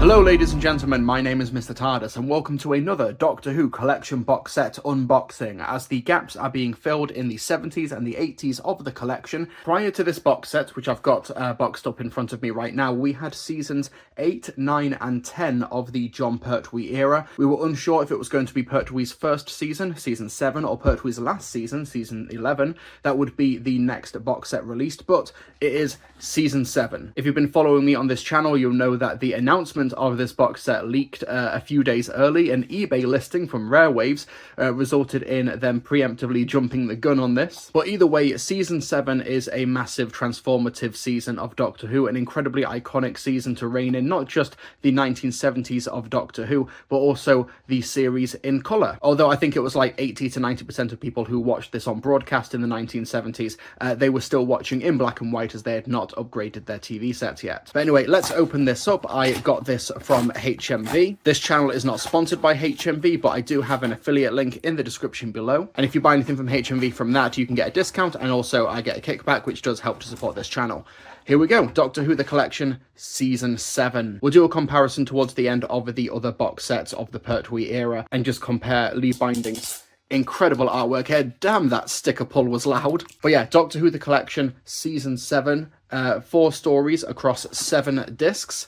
Hello ladies and gentlemen, my name is Mr. TARDIS and welcome to another Doctor Who collection box set unboxing as the gaps are being filled in the 70s and the 80s of the collection. Prior to this box set, which I've got boxed up in front of me right now, we had seasons 8, 9 and 10 of the Jon Pertwee era. We were unsure if it was going to be Pertwee's first season, season 7, or Pertwee's last season, season 11. That would be the next box set released, but it is season 7. If you've been following me on this channel, you'll know that the announcement of this box set leaked a few days early. An eBay listing from Rare Waves resulted in them preemptively jumping the gun on this. But either way, season 7 is a massive transformative season of Doctor Who, an incredibly iconic season to reign in not just the 1970s of Doctor Who, but also the series in colour. Although I think it was like 80 to 90% of people who watched this on broadcast in the 1970s, they were still watching in black and white as they had not upgraded their TV sets yet. But anyway, let's open this up. I got this from HMV. This channel is not sponsored by HMV, but I do have an affiliate link in the description below. And if you buy anything from HMV from that, you can get a discount, and also I get a kickback, which does help to support this channel. Here we go, Doctor Who The Collection, Season 7. We'll do a comparison towards the end of the other box sets of the Pertwee era and just compare Lee Binding's incredible artwork here. Damn, that sticker pull was loud. But yeah, Doctor Who The Collection, Season 7, 4 stories across 7 discs.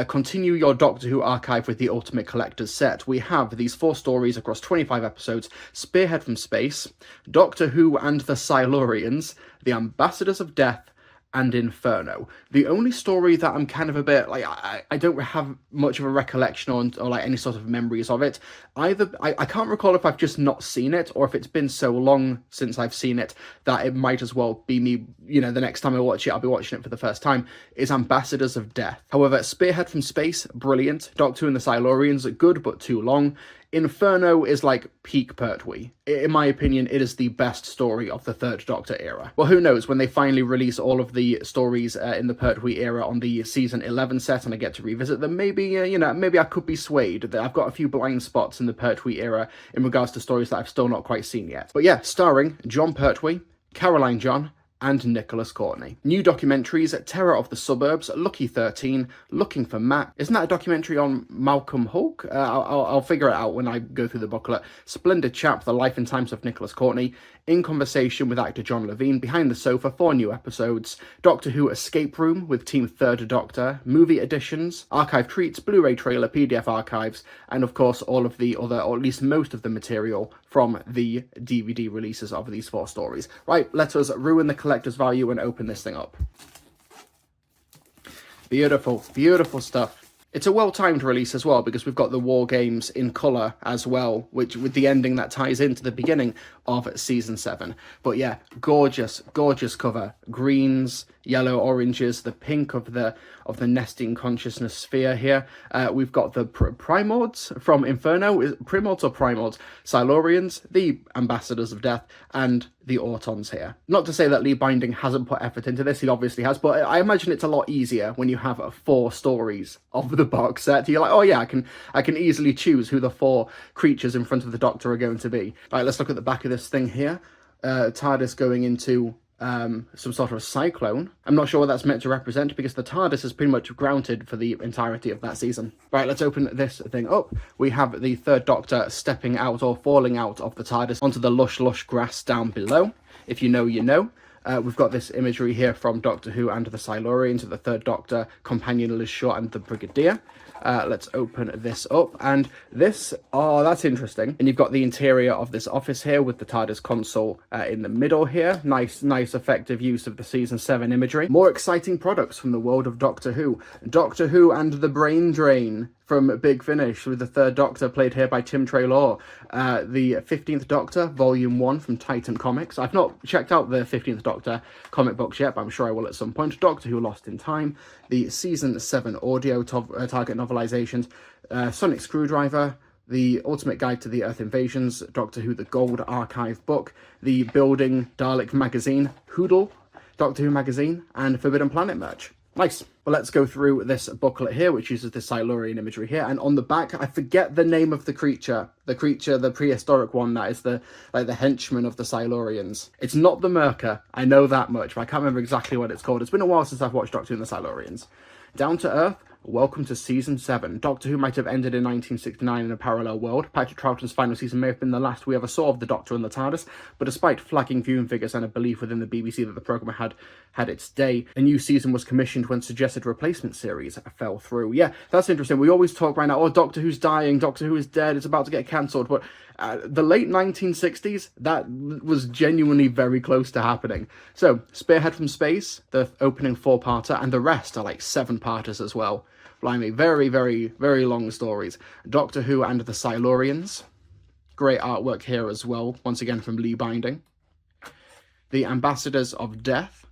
Continue your Doctor Who archive with the Ultimate Collector's set. We have these 4 stories across 25 episodes: Spearhead from Space, Doctor Who and the Silurians, The Ambassadors of Death, and Inferno. The only story that I'm kind of a bit like, I don't have much of a recollection on, or like any sort of memories of it. Either I can't recall if I've just not seen it, or if it's been so long since I've seen it that it might as well be me, you know, the next time I watch it, I'll be watching it for the first time, is Ambassadors of Death. However, Spearhead from Space, brilliant. Doctor Who and the Silurians, good but too long. Inferno is like peak Pertwee. In my opinion, it is the best story of the Third Doctor era. Well, who knows, when they finally release all of the stories in the Pertwee era on the season 11 set and I get to revisit them, maybe, you know, maybe I could be swayed. I've got a few blind spots in the Pertwee era in regards to stories that I've still not quite seen yet. But yeah, starring Jon Pertwee, Caroline John, and Nicholas Courtney. New documentaries: Terror of the Suburbs, Lucky 13, Looking for Matt. Isn't that a documentary on Malcolm Hulke? I'll figure it out when I go through the booklet. Splendid Chap, The Life and Times of Nicholas Courtney. In Conversation with Actor John Levine, Behind the Sofa, 4 new episodes. Doctor Who Escape Room with Team Third Doctor. Movie editions, archive treats, Blu-ray trailer, PDF archives, and of course all of the other, or at least most of the material from the DVD releases of these 4 stories. Right, let us ruin the collector's value and open this thing up. Beautiful, beautiful stuff. It's a well-timed release as well, because we've got the War Games in colour as well, which with the ending that ties into the beginning of Season 7. But yeah, gorgeous, gorgeous cover. Greens, yellow, oranges, the pink of the nesting consciousness sphere here. We've got the Primords from Inferno. Primords or Primords? Silurians, the Ambassadors of Death, and the Autons here. Not to say that Lee Binding hasn't put effort into this, he obviously has, but I imagine it's a lot easier when you have 4 stories of the box set. You're like, oh yeah, I can easily choose who the 4 creatures in front of the Doctor are going to be. All right, let's look at the back of this thing here. TARDIS going into some sort of cyclone. I'm not sure what that's meant to represent, because the TARDIS is pretty much grounded for the entirety of that season. Right, let's open this thing up. We have the Third Doctor stepping out, or falling out of the TARDIS onto the lush grass down below. If you know, you know. We've got this imagery here from Doctor Who and the Silurians, of the Third Doctor, Companion Liz Shaw, and the Brigadier. Let's open this up, and this, oh, that's interesting. And you've got the interior of this office here with the TARDIS console in the middle here. Nice effective use of the Season 7 imagery. More exciting products from the world of Doctor Who. Doctor Who and the Brain Drain from Big Finish, with the Third Doctor played here by Tim Treloar. The 15th Doctor, Volume 1 from Titan Comics. I've not checked out the 15th Doctor comic books yet, but I'm sure I will at some point. Doctor Who Lost in Time. The Season 7 audio target novelizations. Sonic Screwdriver. The Ultimate Guide to the Earth Invasions. Doctor Who The Gold Archive book. The Building Dalek magazine. Hoodle. Doctor Who magazine. And Forbidden Planet merch. Nice. Well, let's go through this booklet here, which uses the Silurian imagery here. And on the back, I forget the name of the creature. The prehistoric one that is the henchman of the Silurians. It's not the Merker. I know that much, but I can't remember exactly what it's called. It's been a while since I've watched Doctor Who and the Silurians. Down to Earth, welcome to Season 7. Doctor Who might have ended in 1969 in a parallel world. Patrick Troughton's final season may have been the last we ever saw of the Doctor and the TARDIS, but despite flagging viewing figures and a belief within the BBC that the programme had its day, a new season was commissioned when suggested replacement series fell through. Yeah, that's interesting. We always talk right now, oh, Doctor Who's dying, Doctor Who is dead, it's about to get cancelled, but the late 1960s, that was genuinely very close to happening. So, Spearhead from Space, the opening 4-parter, and the rest are like 7-parters as well. Blimey, very, very, very long stories. Doctor Who and the Silurians. Great artwork here as well, once again from Lee Binding. The Ambassadors of Death.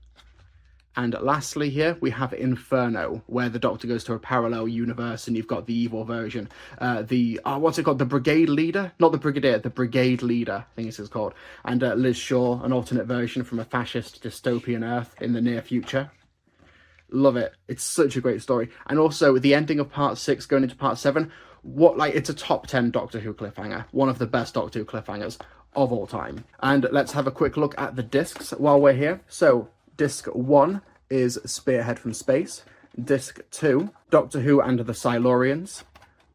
And lastly here, we have Inferno, where the Doctor goes to a parallel universe and you've got the evil version. What's it called? The Brigade Leader? Not the Brigadier, the Brigade Leader, I think it's called. And Liz Shaw, an alternate version from a fascist dystopian Earth in the near future. Love it. It's such a great story. And also, the ending of Part 6 going into Part 7, it's a top 10 Doctor Who cliffhanger. One of the best Doctor Who cliffhangers of all time. And let's have a quick look at the discs while we're here. So, Disc 1 is Spearhead from Space. Disc 2, Doctor Who and the Silurians.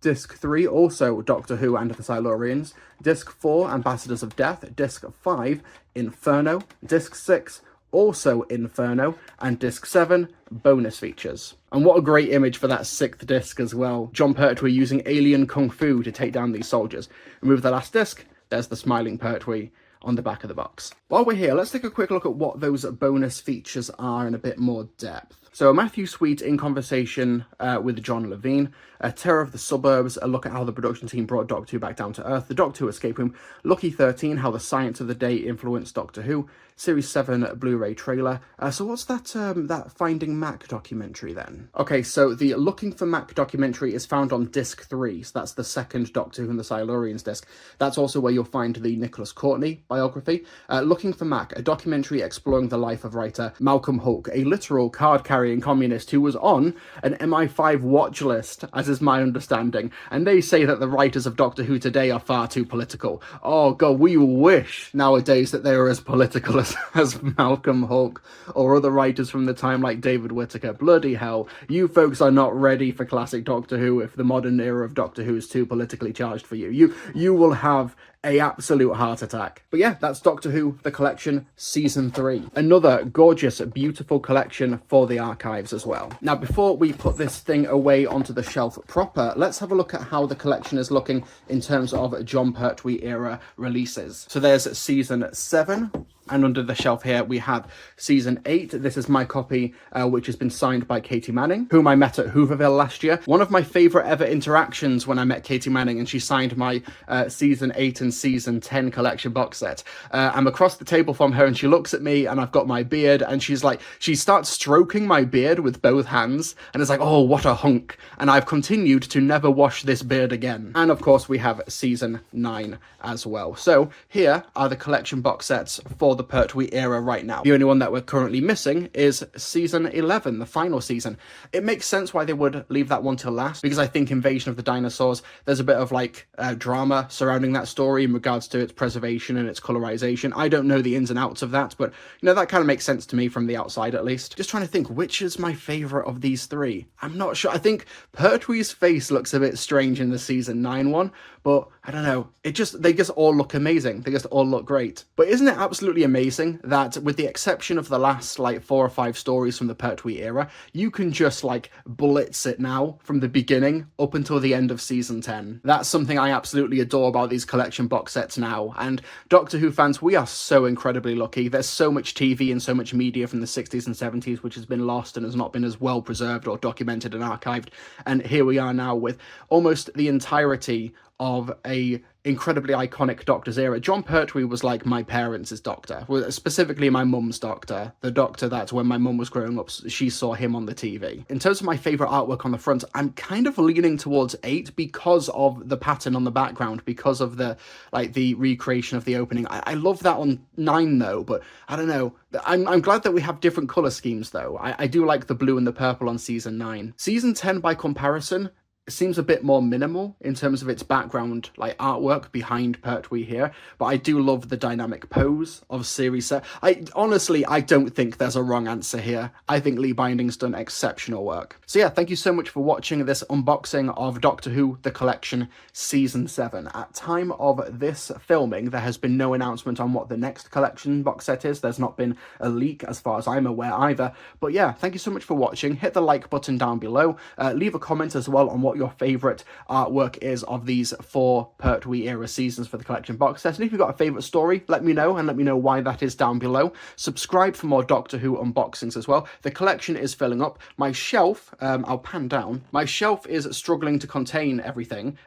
Disc 3, also Doctor Who and the Silurians. Disc 4, Ambassadors of Death. Disc 5, Inferno. Disc 6, also Inferno. And Disc 7, bonus features. And what a great image for that 6th disc as well. Jon Pertwee using alien kung fu to take down these soldiers. Remove the last disc, there's the smiling Pertwee on the back of the box. While we're here, let's take a quick look at what those bonus features are in a bit more depth. So Matthew Sweet in conversation with John Levine, Terror of the Suburbs, a look at how the production team brought Doctor Who back down to Earth, the Doctor Who escape room, Lucky 13, how the science of the day influenced Doctor Who, Series 7 Blu-ray trailer. So what's that Finding Mac documentary then? Okay, so the Looking for Mac documentary is found on disc 3, so that's the second Doctor Who and the Silurians disc. That's also where you'll find the Nicholas Courtney biography. Looking for Mac, a documentary exploring the life of writer Malcolm Hulke, a literal card-carrying communist who was on an MI5 watch list, as is my understanding, and they say that the writers of Doctor Who today are far too political. Oh god, we wish nowadays that they were as political as Malcolm Hulke or other writers from the time like David Whittaker. Bloody hell, you folks are not ready for classic Doctor Who if the modern era of Doctor Who is too politically charged for you. You will have a absolute heart attack. But yeah, that's Doctor Who, The Collection, Season 3. Another gorgeous, beautiful collection for the archives as well. Now, before we put this thing away onto the shelf proper, let's have a look at how the collection is looking in terms of Jon Pertwee era releases. So there's Season 7. And under the shelf here, we have Season 8. This is my copy, which has been signed by Katie Manning, whom I met at Hooverville last year. One of my favourite ever interactions when I met Katie Manning, and she signed my Season 8 and Season 10 collection box set. I'm across the table from her, and she looks at me, and I've got my beard, and she starts stroking my beard with both hands, and it's like, oh, what a hunk. And I've continued to never wash this beard again. And of course, we have Season 9 as well. So here are the collection box sets for the Pertwee era right now. The only one that we're currently missing is Season 11, the final season. It makes sense why they would leave that one till last, because I think Invasion of the Dinosaurs, there's a bit of drama surrounding that story in regards to its preservation and its colorization. I don't know the ins and outs of that, but that kind of makes sense to me from the outside at least. Just trying to think which is my favorite of these three. I'm not sure. I think Pertwee's face looks a bit strange in the Season 9 one, but I don't know. They just all look amazing. They just all look great. But isn't it absolutely amazing that with the exception of the last 4 or 5 stories from the Pertwee era, you can just blitz it now from the beginning up until the end of Season 10. That's something I absolutely adore about these collection box sets now. And Doctor Who fans, we are so incredibly lucky. There's so much TV and so much media from the 60s and 70s which has been lost and has not been as well preserved or documented and archived. And here we are now with almost the entirety of a incredibly iconic Doctor's era. Jon Pertwee was like my parents' doctor, specifically my mum's doctor, the doctor that when my mum was growing up, she saw him on the TV. In terms of my favourite artwork on the front, I'm kind of leaning towards 8 because of the pattern on the background, because of the recreation of the opening. I love that on 9 though, but I don't know. I'm glad that we have different colour schemes though. I do like the blue and the purple on Season 9. Season 10 by comparison, seems a bit more minimal in terms of its background, like artwork behind Pertwee here, but I do love the dynamic pose of series 7. I don't think there's a wrong answer here. I think Lee Binding's done exceptional work. So yeah, thank you so much for watching this unboxing of Doctor Who The Collection Season 7. At time of this filming, there has been no announcement on what the next collection box set is. There's not been a leak as far as I'm aware either. But yeah, thank you so much for watching. Hit the like button down below. Leave a comment as well on what your favourite artwork is of these 4 Pertwee era seasons for the collection box set. And if you've got a favourite story, let me know, and let me know why that is down below. Subscribe for more Doctor Who unboxings as well. The collection is filling up. My shelf, I'll pan down, my shelf is struggling to contain everything.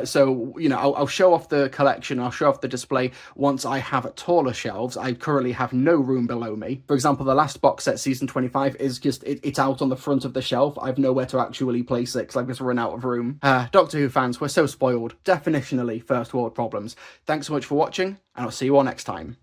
So, you know, I'll show off the collection, I'll show off the display once I have taller shelves. I currently have no room below me. For example, the last box set, season 25, is just, it's out on the front of the shelf. I've nowhere to actually place it because I've just run out of room. Doctor Who fans, we're so spoiled. Definitionally first world problems. Thanks so much for watching, and I'll see you all next time.